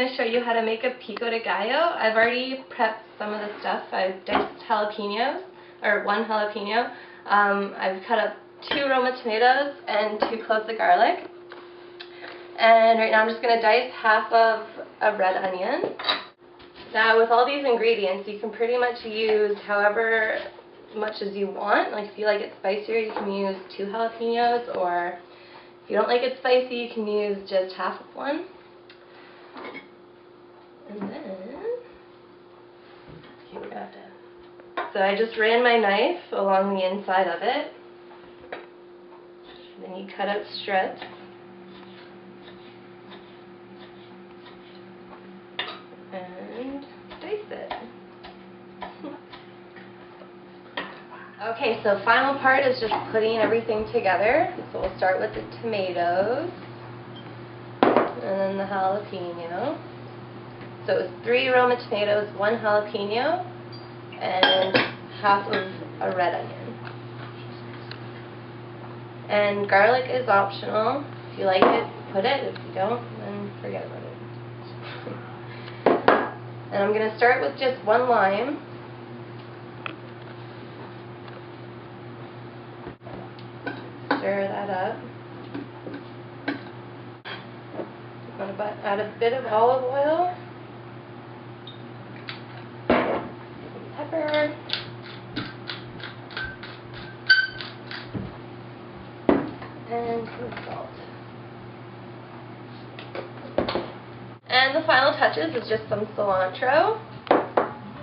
going to show you how to make a pico de gallo. I've already prepped some of the stuff. I've diced jalapenos, or 1 jalapeno. I've cut up 2 Roma tomatoes and 2 cloves of garlic. And right now I'm just going to dice half of a red onion. Now with all these ingredients, you can pretty much use however much as you want. Like if you like it spicier, you can use 2 jalapenos, or if you don't like it spicy, you can use just half of one. And then, so I just ran my knife along the inside of it. And then you cut out strips. And dice it. Okay, so final part is just putting everything together. So we'll start with the tomatoes, and then the jalapeno. So it was 3 Roma tomatoes, 1 jalapeno, and half of a red onion. And garlic is optional. If you like it, put it. If you don't, then forget about it. And I'm going to start with just 1 lime. Stir that up. I'm going to add a bit of olive oil. Pepper. And some salt. And the final touches is just some cilantro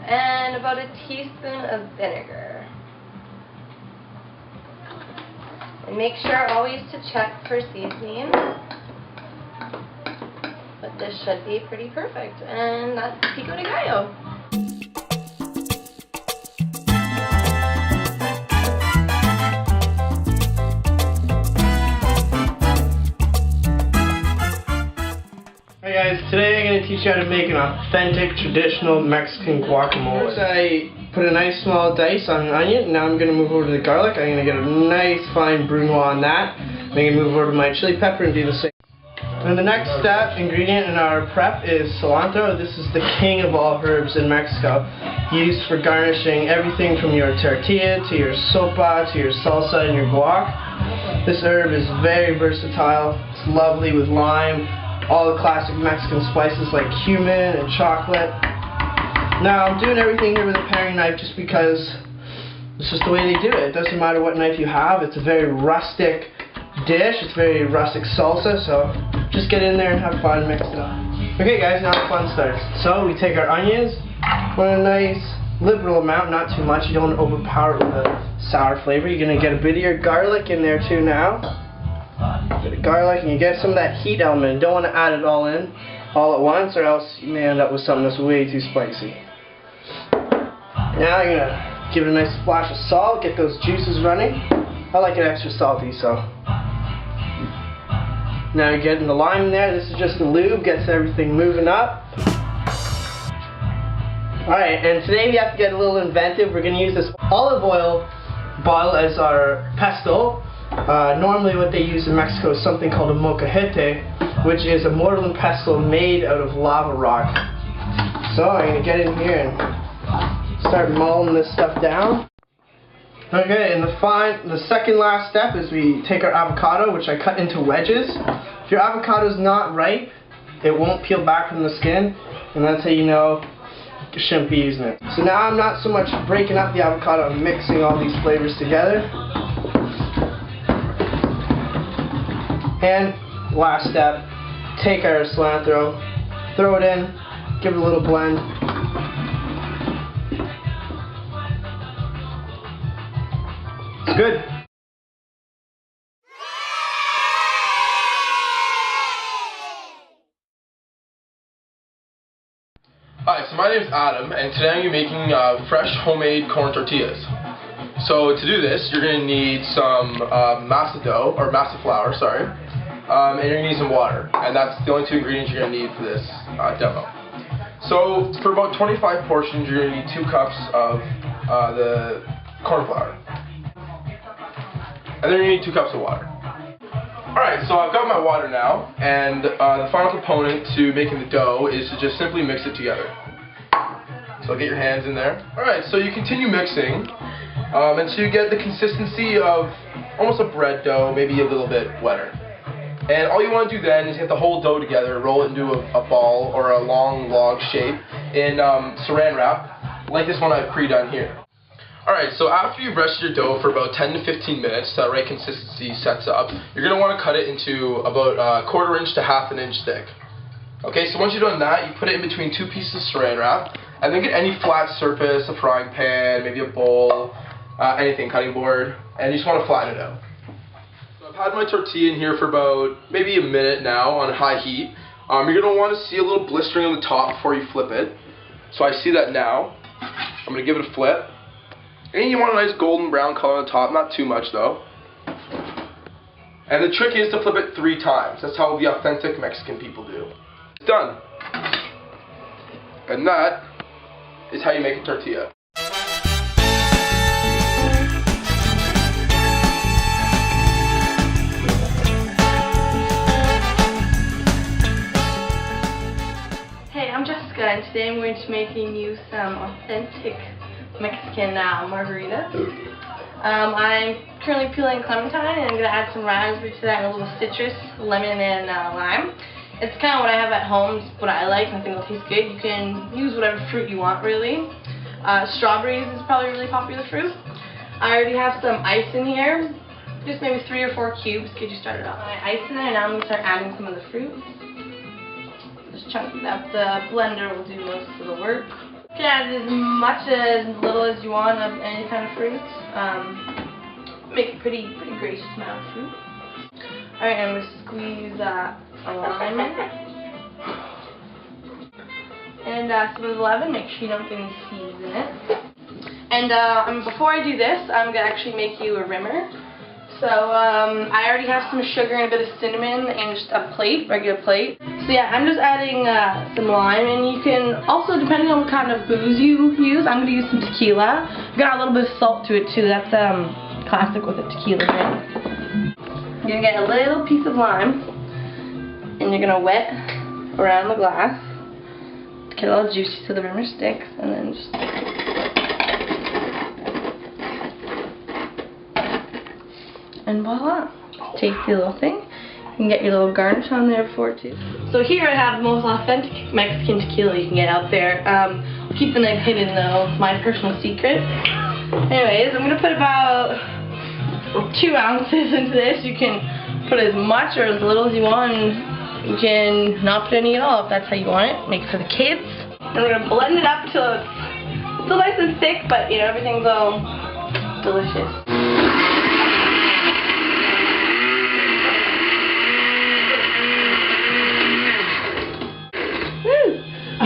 and about a teaspoon of vinegar. And make sure always to check for seasoning. But this should be pretty perfect. And that's pico de gallo. Hey guys, today I'm going to teach you how to make an authentic traditional Mexican guacamole. First I put a nice small dice on an onion. Now I'm going to move over to the garlic. I'm going to get a nice fine brunoise on that. I'm going to move over to my chili pepper and do the same. And the next ingredient in our prep is cilantro. This is the king of all herbs in Mexico. Used for garnishing everything from your tortilla to your sopa to your salsa and your guac. This herb is very versatile. It's lovely with lime, all the classic Mexican spices like cumin and chocolate. Now I'm doing everything here with a paring knife just because it's just the way they do it. It doesn't matter what knife you have. It's a very rustic dish. It's very rustic salsa, so just get in there and have fun, mix it up. Okay guys, now the fun starts. So we take our onions, put a nice liberal amount, not too much. You don't want to overpower it with a sour flavor. You're going to get a bit of your garlic in there too now. A bit of garlic, and you get some of that heat element. You don't want to add it all in all at once, or else you may end up with something that's way too spicy. Now you're going to give it a nice splash of salt, get those juices running. I like it extra salty, so. Now you're getting the lime in there. This is just the lube, gets everything moving up. Alright, and today we have to get a little inventive. We're going to use this olive oil bottle as our pesto. Normally what they use in Mexico is something called a molcajete, which is a mortar and pestle made out of lava rock. So I'm going to get in here and start mulling this stuff down. Okay, and the second last step is we take our avocado, which I cut into wedges. If your avocado is not ripe, it won't peel back from the skin, and that's how you know you shouldn't be using it. So now I'm not so much breaking up the avocado, I'm mixing all these flavors together. And last step, take our cilantro, throw it in, give it a little blend. It's good. Hi, so my name is Adam, and today I'm going to be making fresh homemade corn tortillas. So to do this, you're going to need some masa dough, or masa flour, sorry, and you're going to need some water, and that's the only 2 ingredients you're going to need for this demo. So for about 25 portions, you're going to need 2 cups of the corn flour, and then you're going to need 2 cups of water. Alright, so I've got my water now, and the final component to making the dough is to just simply mix it together. So get your hands in there. Alright, so you continue mixing until you get the consistency of almost a bread dough, maybe a little bit wetter. And all you want to do then is get the whole dough together, roll it into a ball or a long log shape in saran wrap, like this one I've pre-done here. Alright, so after you've rested your dough for about 10 to 15 minutes, so that right consistency sets up, you're going to want to cut it into about a 1/4 inch to 1/2 inch thick. Okay, so once you've done that, you put it in between 2 pieces of saran wrap, and then get any flat surface, a frying pan, maybe a bowl, anything, cutting board, and you just want to flatten it out. So I've had my tortilla in here for about maybe a minute now on high heat. You're going to want to see a little blistering on the top before you flip it. So I see that now. I'm going to give it a flip. And you want a nice golden brown color on the top, not too much though. And the trick is to flip it 3 times. That's how the authentic Mexican people do. It's done. And that is how you make a tortilla. Hey, I'm Jessica, and today I'm going to be making you some authentic Mexican margaritas. I'm currently peeling clementine, and I'm going to add some raspberry to that and a little citrus, lemon, and lime. It's kind of what I have at home, it's what I like, and I think it'll taste good. You can use whatever fruit you want, really. Strawberries is probably a really popular fruit. I already have some ice in here, just maybe 3 or 4 cubes to get you started off. My ice in there, and now I'm going to start adding some of the fruit. Just chunk it up. The blender will do most of the work. You can add as much as little as you want of any kind of fruit. Make a pretty gracious amount of fruit. Alright, I'm going to squeeze a lime in. And some of the lemon, make sure you don't get any seeds in it. And before I do this, I'm going to actually make you a rimmer. So I already have some sugar and a bit of cinnamon and just a plate, regular plate. So yeah, I'm just adding some lime, and you can also, depending on what kind of booze you use, I'm going to use some tequila. Got a little bit of salt to it too, that's classic with a tequila drink. You're going to get a little piece of lime, and you're going to wet around the glass to get it all juicy so the rimmer sticks, and then just... And voila! Tasty little thing. You can get your little garnish on there before too. So here I have the most authentic Mexican tequila you can get out there. Keep the name hidden though, my personal secret. Anyways, I'm going to put about 2 ounces into this. You can put as much or as little as you want, and you can not put any at all if that's how you want it. Make it for the kids. And we're going to blend it up till it's still nice and thick, but you know, everything's all delicious.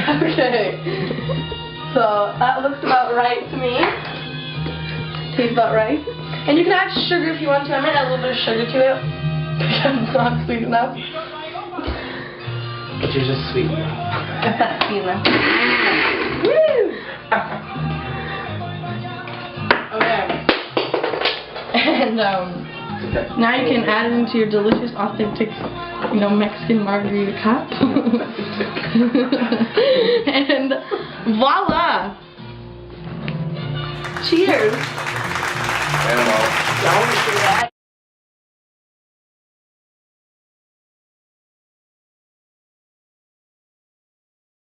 Okay, so that looks about right to me. Tastes about right. And you can add sugar if you want to. I might add a little bit of sugar to it because it's not sweet enough. But you're just sweet enough. That's not sweet enough. Woo! Okay. And now you can add it into your delicious, authentic, you know, Mexican margarita cup. And voila! Cheers! And Don't do that.